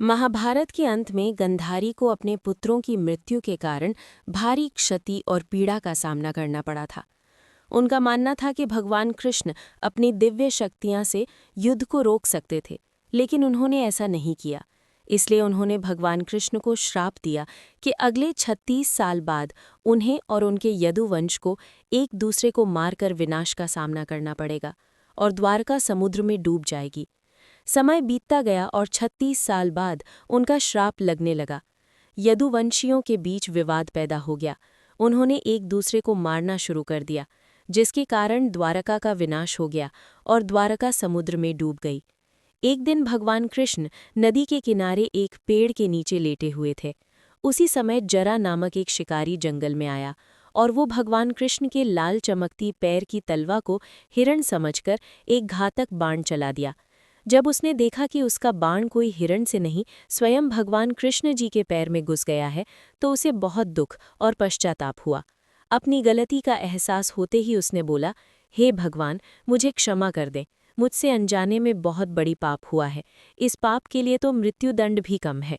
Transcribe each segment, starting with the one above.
महाभारत के अंत में गंधारी को अपने पुत्रों की मृत्यु के कारण भारी क्षति और पीड़ा का सामना करना पड़ा था। उनका मानना था कि भगवान कृष्ण अपनी दिव्य शक्तियां से युद्ध को रोक सकते थे, लेकिन उन्होंने ऐसा नहीं किया। इसलिए उन्होंने भगवान कृष्ण को श्राप दिया कि अगले 36 साल बाद उन्हें और उनके यदुवंश को एक दूसरे को मारकर विनाश का सामना करना पड़ेगा और द्वारका समुद्र में डूब जाएगी। समय बीतता गया और 36 साल बाद उनका श्राप लगने लगा। यदुवंशियों के बीच विवाद पैदा हो गया। उन्होंने एक दूसरे को मारना शुरू कर दिया, जिसके कारण द्वारका का विनाश हो गया और द्वारका समुद्र में डूब गई। एक दिन भगवान कृष्ण नदी के किनारे एक पेड़ के नीचे लेटे हुए थे। उसी समय जरा नामक एक शिकारी जंगल में आया और वो भगवान कृष्ण के लाल चमकती पैर की तलवा को हिरण समझकर एक घातक बाण चला दिया। जब उसने देखा कि उसका बाण कोई हिरण से नहीं, स्वयं भगवान कृष्ण जी के पैर में घुस गया है, तो उसे बहुत दुख और पश्चाताप हुआ। अपनी गलती का एहसास होते ही उसने बोला, हे भगवान, मुझे क्षमा कर दें। मुझसे अनजाने में बहुत बड़ी पाप हुआ है। इस पाप के लिए तो मृत्युदंड भी कम है।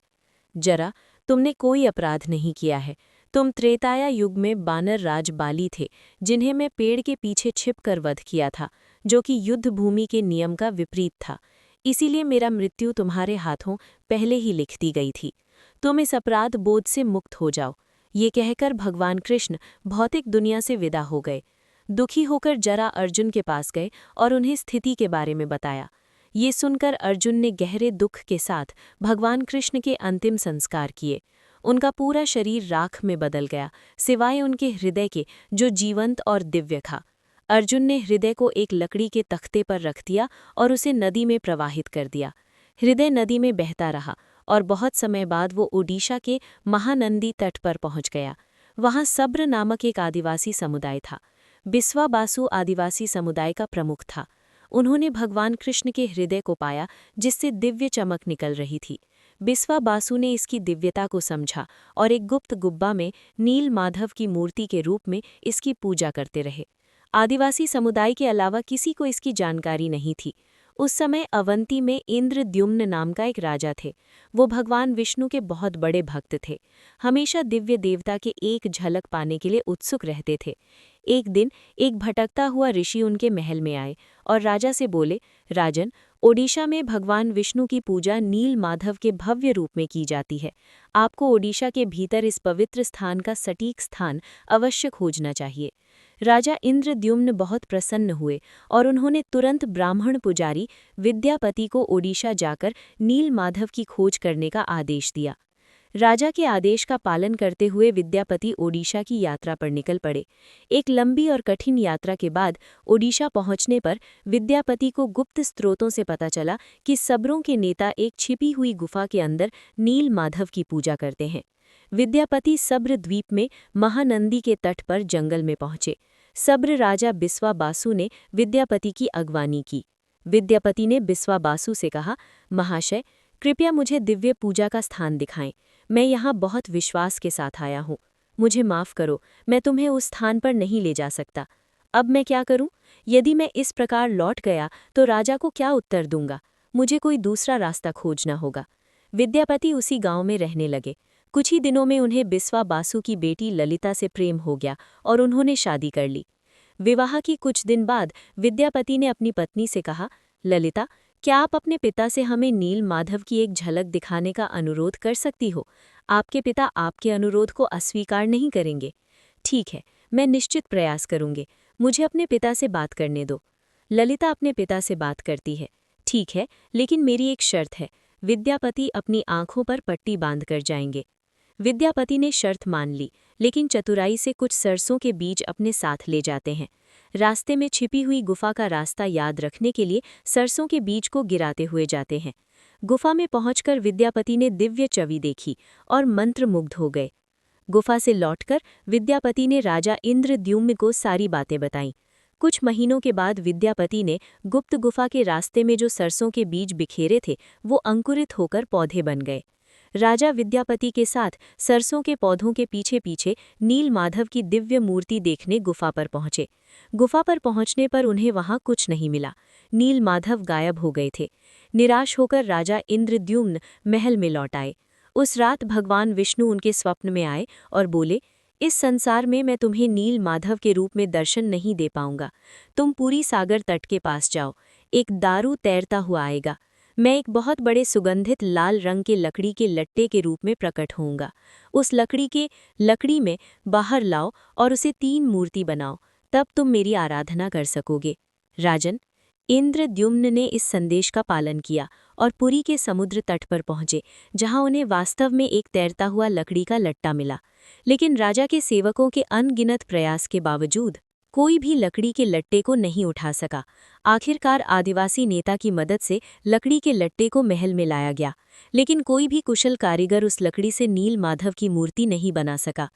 जरा, तुमने कोई अपराध नहीं किया है। तुम त्रेताया युग में बानर राज बाली थे, जिन्हें मैं पेड़ के पीछे छिपकर वध किया था, जो कि युद्ध भूमि के नियम का विपरीत था। इसीलिए मेरा मृत्यु तुम्हारे हाथों पहले ही लिख दी गई थी। तुम इस अपराध बोध से मुक्त हो जाओ। ये कहकर भगवान कृष्ण भौतिक दुनिया से विदा हो गए। दुखी होकर जरा अर्जुन के पास गए और उन्हें स्थिति के बारे में बताया। ये सुनकर अर्जुन ने गहरे दुख के साथ भगवान कृष्ण के अंतिम संस्कार किए। उनका पूरा शरीर राख में बदल गया, सिवाय उनके हृदय के, जो जीवंत और दिव्य था। अर्जुन ने हृदय को एक लकड़ी के तख्ते पर रख दिया और उसे नदी में प्रवाहित कर दिया। हृदय नदी में बहता रहा और बहुत समय बाद वो ओडिशा के महानंदी तट पर पहुंच गया। वहां सब्र नामक एक आदिवासी समुदाय था। बिस्वा बासु आदिवासी समुदाय का प्रमुख था। उन्होंने भगवान कृष्ण के हृदय को पाया, जिससे दिव्य चमक निकल रही थी। बिस्वा बासु ने इसकी दिव्यता को समझा और एक गुप्त गुब्बा में नील माधव की मूर्ति के रूप में इसकी पूजा करते रहे। आदिवासी समुदाय के अलावा किसी को इसकी जानकारी नहीं थी। उस समय अवंती में इंद्रद्युम्न नाम का एक राजा थे। वो भगवान विष्णु के बहुत बड़े भक्त थे। हमेशा दिव्य देवता के एक झलक पाने के लिए उत्सुक रहते थे। एक दिन एक भटकता हुआ ऋषि उनके महल में आए और राजा से बोले, राजन, ओडिशा में भगवान विष्णु की पूजा नील माधव के भव्य रूप में की जाती है। आपको ओडिशा के भीतर इस पवित्र स्थान का सटीक स्थान अवश्य खोजना चाहिए। राजा इंद्रद्युम्न बहुत प्रसन्न हुए और उन्होंने तुरंत ब्राह्मण पुजारी विद्यापति को ओडिशा जाकर नील माधव की खोज करने का आदेश दिया। राजा के आदेश का पालन करते हुए विद्यापति ओडिशा की यात्रा पर निकल पड़े। एक लंबी और कठिन यात्रा के बाद ओडिशा पहुंचने पर विद्यापति को गुप्त स्रोतों से पता चला कि सब्रों के नेता एक छिपी हुई गुफा के अंदर नील माधव की पूजा करते हैं। विद्यापति सब्र द्वीप में महानंदी के तट पर जंगल में पहुंचे। सब्र राजा बिस्वा बासु ने विद्यापति की अगवानी की। विद्यापति ने बिस्वा बासु से कहा, महाशय, कृपया मुझे दिव्य पूजा का स्थान दिखाएं। मैं यहाँ बहुत विश्वास के साथ आया हूँ। मुझे माफ़ करो, मैं तुम्हें उस स्थान पर नहीं ले जा सकता। अब मैं क्या करूँ? यदि मैं इस प्रकार लौट गया तो राजा को क्या उत्तर दूंगा? मुझे कोई दूसरा रास्ता खोजना होगा। विद्यापति उसी गांव में रहने लगे। कुछ ही दिनों में उन्हें बिस्वा बासु की बेटी ललिता से प्रेम हो गया और उन्होंने शादी कर ली। विवाह की कुछ दिन बाद विद्यापति ने अपनी पत्नी से कहा, ललिता, क्या आप अपने पिता से हमें नील माधव की एक झलक दिखाने का अनुरोध कर सकती हो? आपके पिता आपके अनुरोध को अस्वीकार नहीं करेंगे। ठीक है, मैं निश्चित प्रयास करूंगी। मुझे अपने पिता से बात करने दो। ललिता अपने पिता से बात करती है। ठीक है, लेकिन मेरी एक शर्त है। विद्यापति अपनी आंखों पर पट्टी बांधकर जाएंगे। विद्यापति ने शर्त मान ली, लेकिन चतुराई से कुछ सरसों के बीज अपने साथ ले जाते हैं। रास्ते में छिपी हुई गुफा का रास्ता याद रखने के लिए सरसों के बीज को गिराते हुए जाते हैं। गुफा में पहुंचकर विद्यापति ने दिव्य छवि देखी और मंत्रमुग्ध हो गए। गुफा से लौटकर विद्यापति ने राजा इंद्रद्युम्न को सारी बातें बताईं। कुछ महीनों के बाद विद्यापति ने गुप्त गुफा के रास्ते में जो सरसों के बीज बिखेरे थे, वो अंकुरित होकर पौधे बन गए। राजा विद्यापति के साथ सरसों के पौधों के पीछे पीछे नील माधव की दिव्य मूर्ति देखने गुफा पर पहुंचे। गुफा पर पहुंचने पर उन्हें वहां कुछ नहीं मिला। नील माधव गायब हो गए थे। निराश होकर राजा इंद्रद्युम्न महल में लौट आए। उस रात भगवान विष्णु उनके स्वप्न में आए और बोले, इस संसार में मैं तुम्हें नील माधव के रूप में दर्शन नहीं दे पाऊंगा। तुम पूरी सागर तट के पास जाओ, एक दारू तैरता हुआ आएगा। मैं एक बहुत बड़े सुगंधित लाल रंग के लकड़ी के लट्टे के रूप में प्रकट होऊंगा। उस लकड़ी में बाहर लाओ और उसे 3 मूर्ति बनाओ, तब तुम मेरी आराधना कर सकोगे। राजन, इंद्रद्युम्न ने इस संदेश का पालन किया और पुरी के समुद्र तट पर पहुंचे, जहां उन्हें वास्तव में एक तैरता हुआ लकड़ी का लट्टा मिला। लेकिन राजा के सेवकों के अनगिनत प्रयास के बावजूद कोई भी लकड़ी के लट्टे को नहीं उठा सका। आखिरकार आदिवासी नेता की मदद से लकड़ी के लट्टे को महल में लाया गया, लेकिन कोई भी कुशल कारीगर उस लकड़ी से नील माधव की मूर्ति नहीं बना सका।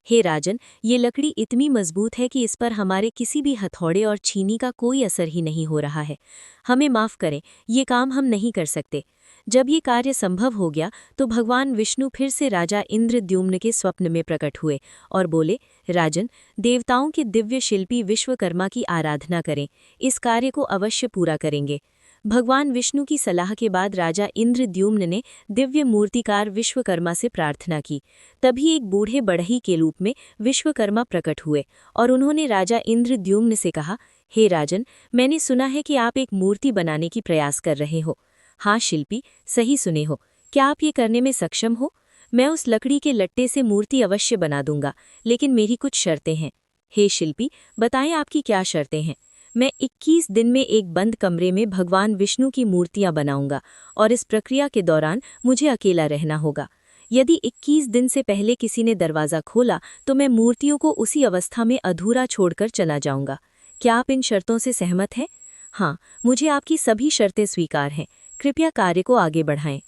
हे राजन, ये लकड़ी इतनी मजबूत है कि इस पर हमारे किसी भी हथौड़े और छीनी का कोई असर ही नहीं हो रहा है। हमें माफ़ करें, ये काम हम नहीं कर सकते। जब ये कार्य संभव हो गया तो भगवान विष्णु फिर से राजा इंद्रद्युम्न के स्वप्न में प्रकट हुए और बोले, राजन, देवताओं के दिव्य शिल्पी विश्वकर्मा की आराधना करें, इस कार्य को अवश्य पूरा करेंगे। भगवान विष्णु की सलाह के बाद राजा इंद्रद्युम्न ने दिव्य मूर्तिकार विश्वकर्मा से प्रार्थना की। तभी एक बूढ़े बढ़ई के रूप में विश्वकर्मा प्रकट हुए और उन्होंने राजा इंद्रद्युम्न से कहा, हे राजन, मैंने सुना है कि आप एक मूर्ति बनाने की प्रयास कर रहे हो। हाँ शिल्पी, सही सुने हो। क्या आप ये करने में सक्षम हो? मैं उस लकड़ी के लट्टे से मूर्ति अवश्य बना दूंगा, लेकिन मेरी कुछ शर्तें हैं। हे शिल्पी, बताएं आपकी क्या शर्तें हैं। मैं 21 दिन में एक बंद कमरे में भगवान विष्णु की मूर्तियां बनाऊंगा और इस प्रक्रिया के दौरान मुझे अकेला रहना होगा। यदि 21 दिन से पहले किसी ने दरवाज़ा खोला तो मैं मूर्तियों को उसी अवस्था में अधूरा छोड़कर चला जाऊंगा। क्या आप इन शर्तों से सहमत हैं? हाँ, मुझे आपकी सभी शर्तें स्वीकार हैं। कृपया कार्य को आगे बढ़ाएं।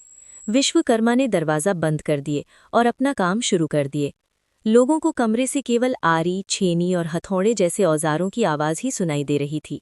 विश्वकर्मा ने दरवाज़ा बंद कर दिए और अपना काम शुरू कर दिए। लोगों को कमरे से केवल आरी, छेनी और हथौड़े जैसे औजारों की आवाज़ ही सुनाई दे रही थी।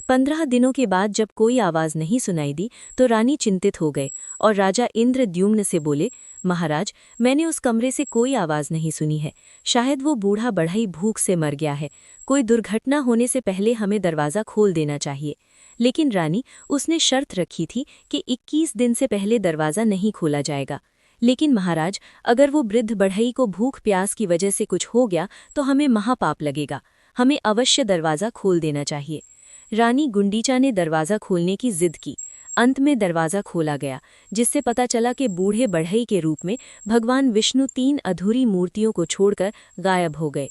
15 दिनों के बाद जब कोई आवाज़ नहीं सुनाई दी तो रानी चिंतित हो गए और राजा इंद्रद्युम्न से बोले, महाराज, मैंने उस कमरे से कोई आवाज़ नहीं सुनी है। शायद वो बूढ़ा बढ़ई भूख से मर गया है। कोई दुर्घटना होने से पहले हमें दरवाज़ा खोल देना चाहिए। लेकिन रानी, उसने शर्त रखी थी कि 21 दिन से पहले दरवाज़ा नहीं खोला जाएगा। लेकिन महाराज, अगर वो वृद्ध बढ़ई को भूख प्यास की वजह से कुछ हो गया तो हमें महापाप लगेगा। हमें अवश्य दरवाज़ा खोल देना चाहिए। रानी गुंडीचा ने दरवाज़ा खोलने की जिद की। अंत में दरवाज़ा खोला गया, जिससे पता चला कि बूढ़े बढ़ई के रूप में भगवान विष्णु 3 अधूरी मूर्तियों को छोड़कर गायब हो गए।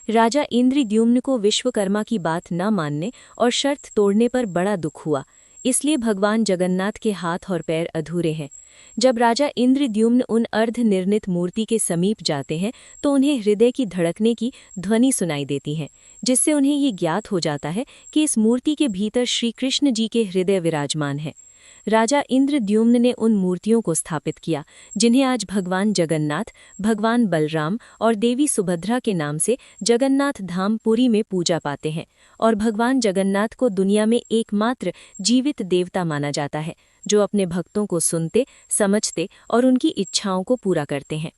राजा इंद्रद्युम्न को विश्वकर्मा की बात न मानने और शर्त तोड़ने पर बड़ा दुख हुआ, इसलिए भगवान जगन्नाथ के हाथ और पैर अधूरे हैं। जब राजा इंद्रद्युम्न उन अर्धनिर्मित मूर्ति के समीप जाते हैं तो उन्हें हृदय की धड़कने की ध्वनि सुनाई देती है, जिससे उन्हें ये ज्ञात हो जाता है कि इस मूर्ति के भीतर श्री कृष्ण जी के हृदय विराजमान है। राजा इंद्रद्युम्न ने उन मूर्तियों को स्थापित किया, जिन्हें आज भगवान जगन्नाथ, भगवान बलराम और देवी सुभद्रा के नाम से जगन्नाथ धाम पुरी में पूजा पाते हैं। और भगवान जगन्नाथ को दुनिया में एकमात्र जीवित देवता माना जाता है, जो अपने भक्तों को सुनते, समझते और उनकी इच्छाओं को पूरा करते हैं।